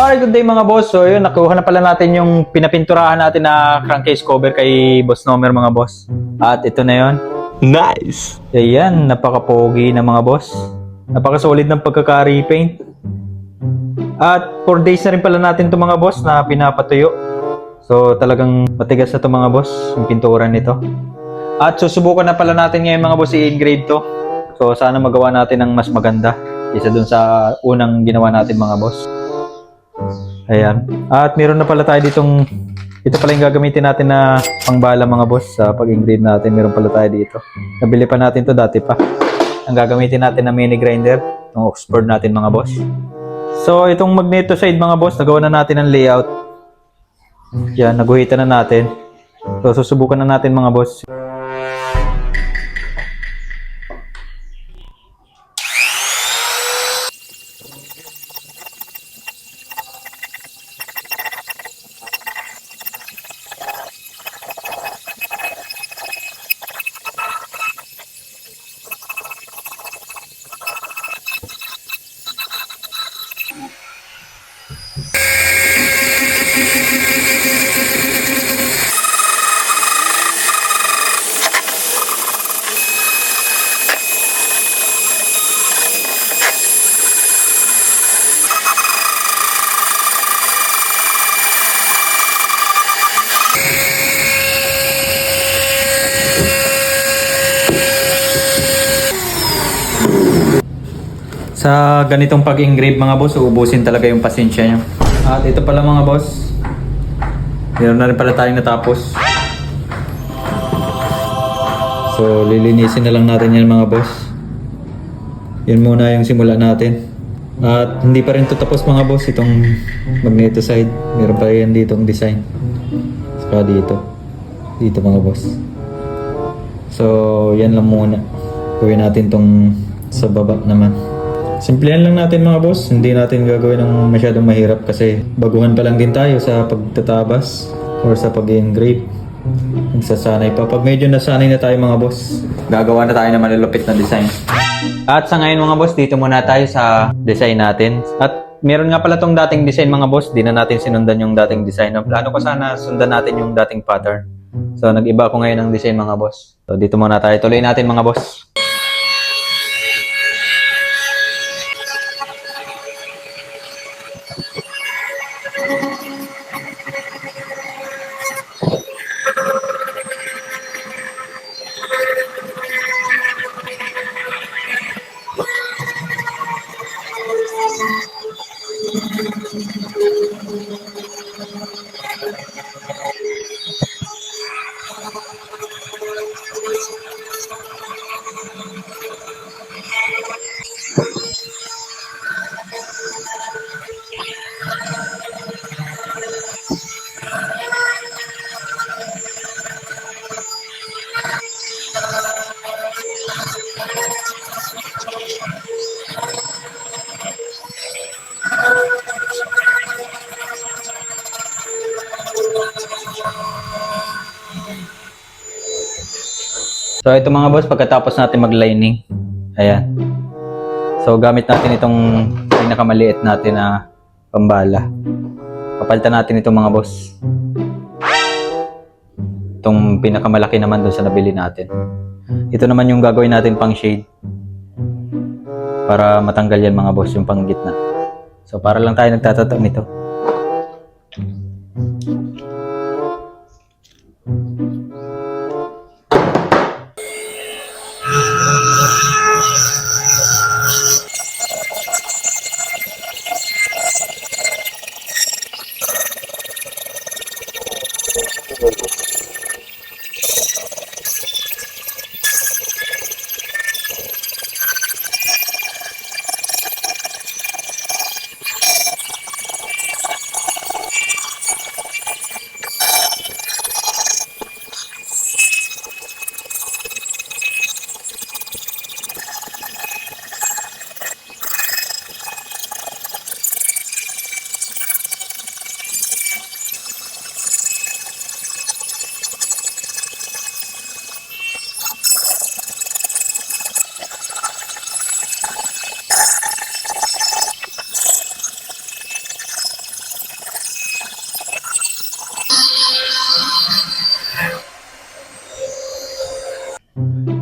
Alright, good day mga boss. So yun, nakuha na pala natin yung pinapinturahan natin na crankcase cover kay Boss Nomer mga boss. At ito na yun. Nice! Ayan, napaka-pogi na mga boss. Napaka-solid ng pagkaka-repaint. At 4 days na rin pala natin ito mga boss na pinapatuyo. So talagang matigas na ito mga boss, yung pintura nito. At susubukan na pala natin ngayon mga boss i-engrave to. So sana magawa natin ng mas maganda. Isa dun sa unang ginawa natin mga boss. Ayan. At meron na pala tayo ditong, ito pala yung gagamitin natin na pangbala mga boss sa pag-engrave natin. Meron pala tayo dito. Nabili pa natin to dati pa. Ang gagamitin natin na mini grinder, itong Oxford natin mga boss. So itong magneto side mga boss, nagawa na natin ang layout. Yan, naguhitan na natin. So susubukan na natin mga boss. Sa ganitong pag-engrave mga boss, uubusin talaga yung pasensya nyo. At ito pala mga boss, meron na rin pala tayong natapos. So lilinisin na lang natin yan mga boss. Yan muna yung simula natin. At hindi pa rin ito tapos mga boss, itong magneto side. Meron pa yan ditong design. Saka dito mga boss. So yan lang muna. Gawin natin tong sa baba naman. Simplihan lang natin mga boss, hindi natin gagawin ng masyadong mahirap kasi baguhan pa lang din tayo sa pagtatabas or sa pag-engrave. Nagsasanay pa. Pag medyo nasanay na tayo mga boss, gagawa na tayo ng malulupit na design. At sa ngayon mga boss, dito muna tayo sa design natin. At meron nga pala tong dating design mga boss, di na natin sinundan yung dating design. Ang plano ko sana sundan natin yung dating pattern. So nag-iba ako ngayon ng design mga boss. So dito muna tayo, tuloy natin mga boss. So ito mga boss, pagkatapos natin mag-lining, ayan. So gamit natin itong pinakamaliit natin na pambala. Papalitan natin itong mga boss. Itong pinakamalaki naman doon sa nabili natin. Ito naman yung gagawin natin pang shade. Para matanggal yan mga boss, yung pang gitna. So para lang tayo nagtatato nito.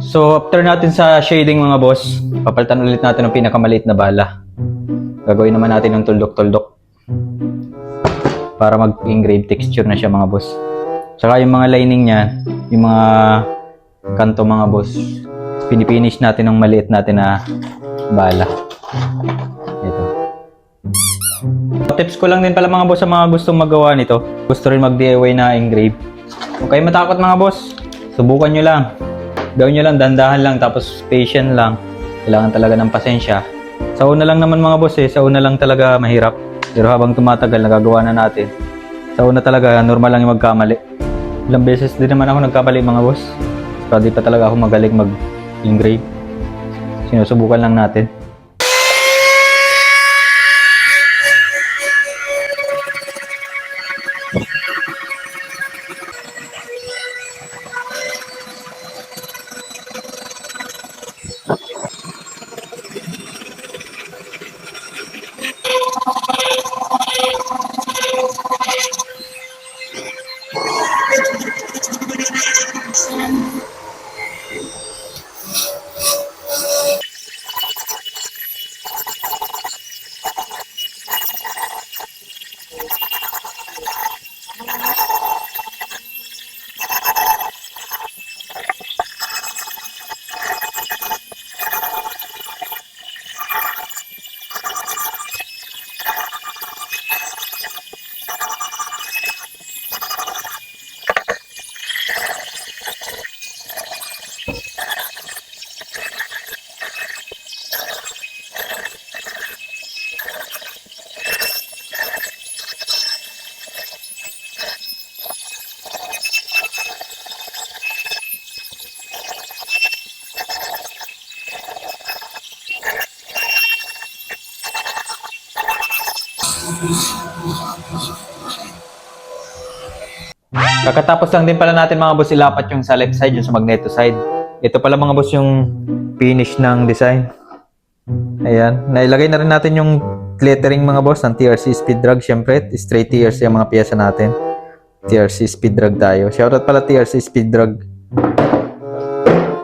So after natin sa shading mga boss, papalitan ulit natin ng pinakamaliit na bala. Gagawin naman natin ng tuldok-tuldok para mag-engrave texture na siya mga boss. Saka yung mga lining niya, yung mga kanto mga boss, pinipinish natin ng maliit natin na bala. Ito. Tips ko lang din pala mga boss sa mga gustong magawa nito. Gusto rin mag-DIY na engrave. Huwag kayo matakot mga boss. Subukan nyo lang. Gawin nyo lang, dandahan lang, tapos patient lang. Kailangan talaga ng pasensya. Sa una lang naman mga boss sa una lang talaga mahirap. Pero habang tumatagal, nagagawa na natin. Sa una talaga, normal lang yung magkamali. Ilang beses din naman ako nagkamali mga boss. Pero di pa talaga ako magaling mag-engrave. Sinusubukan lang natin. Kakatapos lang din pala natin mga boss ilapat yung sa left side, yung sa magneto side. Ito pala mga boss yung finish ng design. Ayan. Nailagay na rin natin yung lettering mga boss ng TRC Speed Drag. Siyempre, straight TRC yung mga piyesa natin. TRC Speed Drag tayo. Shoutout pala TRC Speed Drag.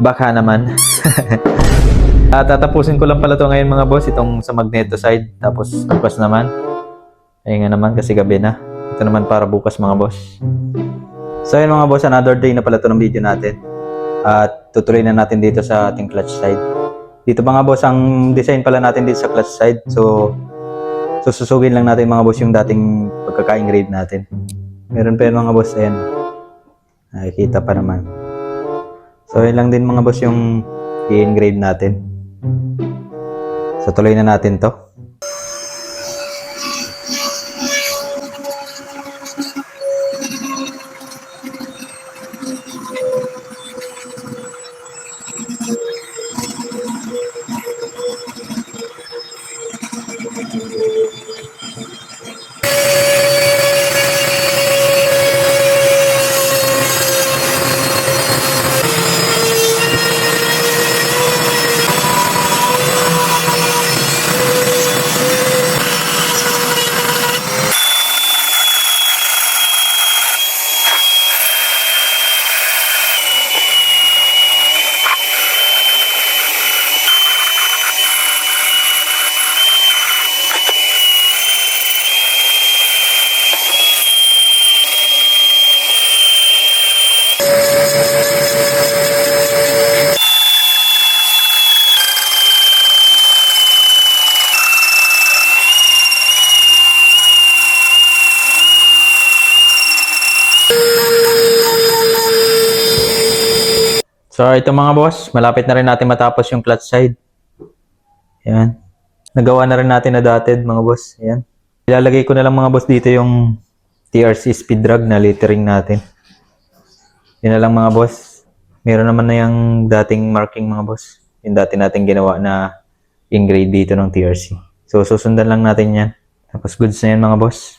Baka naman. Tatapusin ko lang pala to ngayon mga boss. Itong sa magneto side. Tapos bukas naman. Ayun nga naman kasi gabi na. Ito naman para bukas mga boss. So yun mga boss, another day na pala ito ng video natin. At tutuloy na natin dito sa ating clutch side. Dito mga boss, ang design pala natin dito sa clutch side. So susugin lang natin mga boss yung dating pagkaka-engrave natin. Meron pa yun mga boss, ayan. Nakikita pa naman. So yun lang din mga boss yung i-engrave natin. So tuloy na natin to. So ito mga boss, malapit na rin natin matapos yung clutch side. Ayan. Nagawa na rin natin na dotted mga boss. Ayan. Ilalagay ko na lang mga boss dito yung TRC Speed Drag na lettering natin. Yun na lang mga boss. Meron naman na yung dating marking mga boss. Yung dati natin ginawa na engrave dito ng TRC. So susundan lang natin yan. Tapos goods na yan mga boss.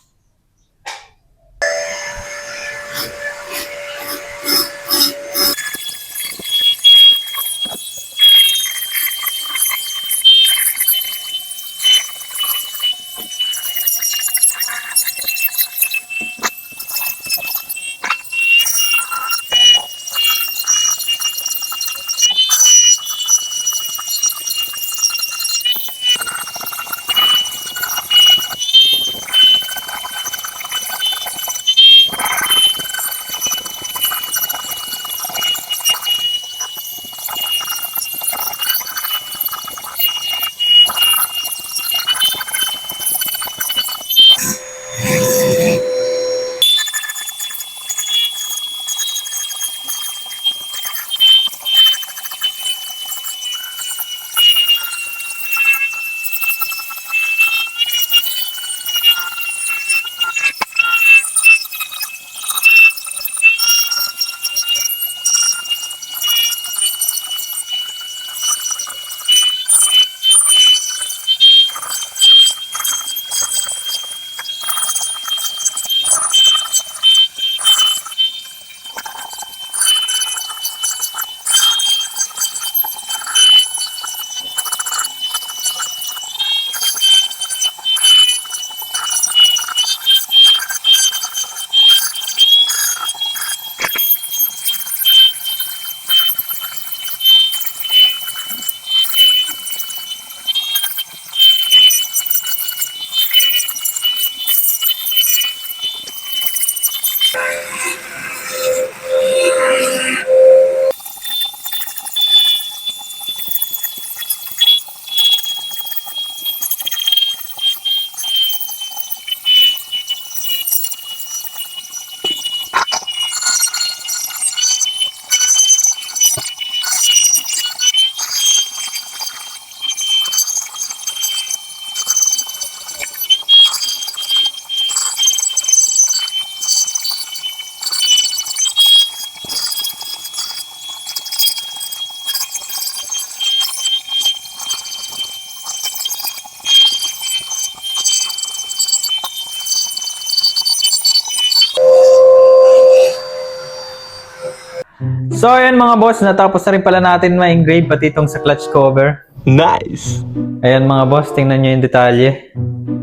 So ayan mga boss, natapos na rin pala natin ma-engrave pati itong sa clutch cover. Nice! Ayan mga boss, tingnan nyo yung detalye.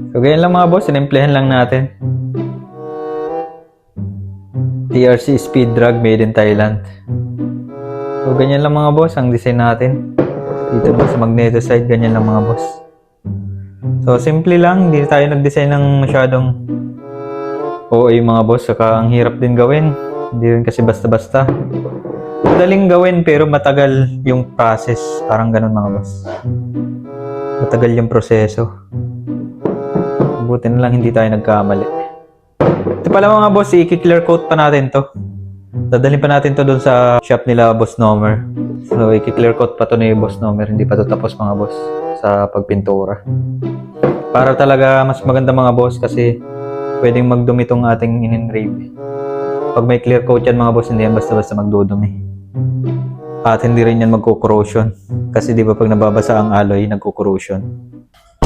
So ganyan lang mga boss, sinemplehan lang natin. TRC Speed Drag made in Thailand. So ganyan lang mga boss ang design natin. Dito naman sa magneto side, ganyan lang mga boss. So simple lang, hindi tayo nag-design ng masyadong OA mga boss. Saka ang hirap din gawin. Hindi rin kasi basta-basta. Madaling gawin pero matagal yung process. Parang ganun mga boss. Matagal yung proseso. Buti na lang hindi tayo nagkamali. Ito pala mga boss, i-clear coat pa natin to. Dadalhin pa natin to doon sa shop nila Boss Nomer. So i-clear coat pa to ni Boss Nomer. Hindi pa to tapos mga boss sa pagpintura. Para talaga mas maganda mga boss kasi pwedeng magdumi tong ating in-engrave. Pag may clear coat yan mga boss, hindi yan basta-basta magdudumi. At hindi rin yan magko-corrosion. Kasi di ba pag nababasa ang alloy, nagko-corrosion.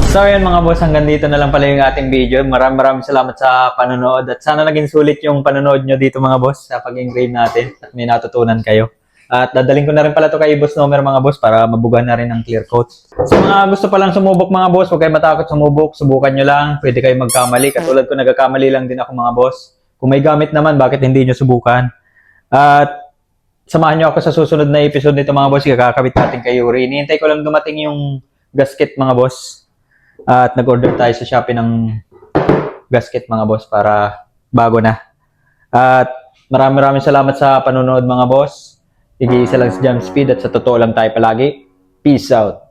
So ayan mga boss, hanggang dito na lang pala yung ating video. Maraming salamat sa panonood. At sana naging sulit yung panonood nyo dito mga boss sa pag-engrave natin. At may natutunan kayo. At dadaling ko na rin pala to kay Boss Nomer mga boss para mabugan na rin ng clear coat. So mga gusto palang sumubok mga boss, huwag kayo matakot sumubok. Subukan nyo lang. Pwede kayo magkamali. Katulad ko, nagkakamali lang din ako mga boss. Kung may gamit naman, bakit hindi nyo subukan? At samahan nyo ako sa susunod na episode nito mga boss. Kakakabit natin kay Yuri. Hinihintay ko lang dumating yung gasket mga boss. At nag-order tayo sa Shopee ng gasket mga boss para bago na. At maraming salamat sa panonood mga boss. Igi-isa lang si Jam Speed at sa totoo lang tayo palagi. Peace out.